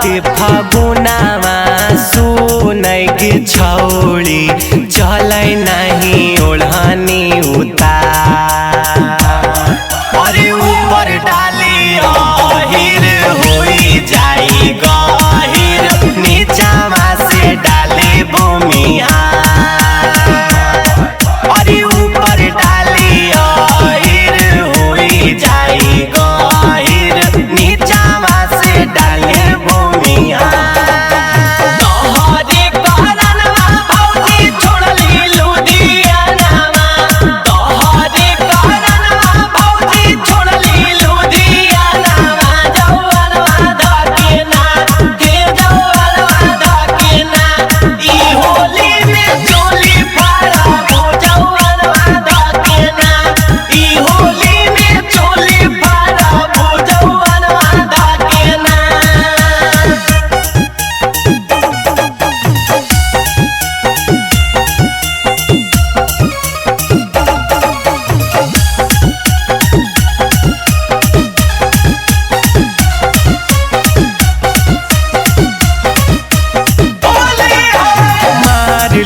चढ़ते फगुनावा सुनै के छौड़ी चलै नहीं ओढ़नी उतार। अरे ऊपर डाली अहिर होई जाई गहिर नीचावा से डाली भूमिहार। अरे ऊपर डाली अहिर होई जाई गहिर नीचावा से डाली भूमिहार।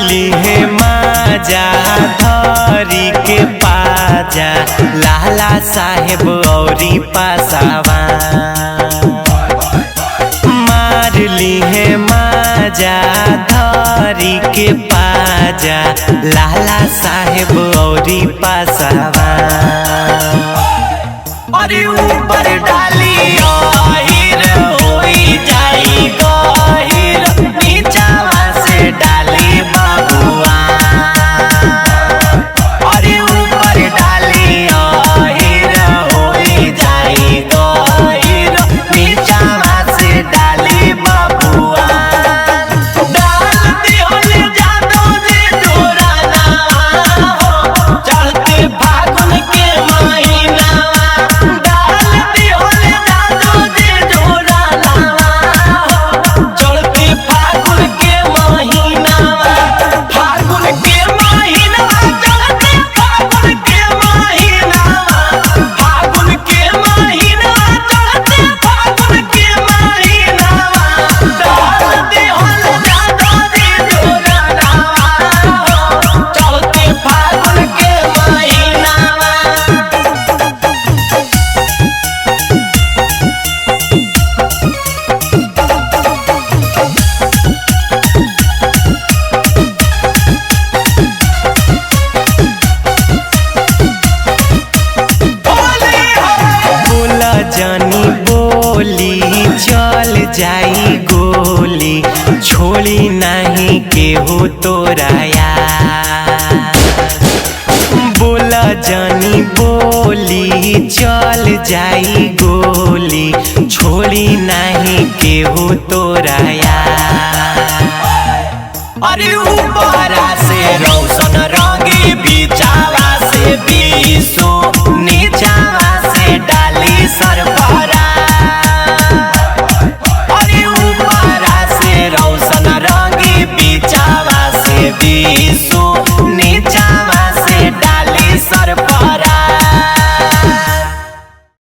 लीहे माजा धरी के पाजा लाला साहेब औरी पासावा। मार लीहे माजा धरी के पाजा लाला साहेब औरी पासावा। अरे ऊपर डाली अहिर होई जाई गहिर नीचावा से डाली बबुआ। अरे ऊपर डाली अहिर होई जाई गहिर नीचावा से डाली बबुआ। डाल दिहल जादो जे जोराना हो चढ़ते फागुन के महीना। डाल दिहल जादो जे जोराना हो चढ़ते फागुन के महीना। फागुन के महीना चढ़ते फागुन के महीना। फागुन के महीना चढ़ते फागुन के महीना। डाल दिहल जादो जे जोराना हो चढ़ते फागुन के महीना। बोला जानी बोली चल जाई गोली छोड़ी नहीं केहू तोराया। बोला जानी बोली चल जाई गोली छोड़ी नहीं केहू तोराया। अरे ऊपरा से रोशन रंगी बीचावा से बीसो नीचावा से डाली सरपा।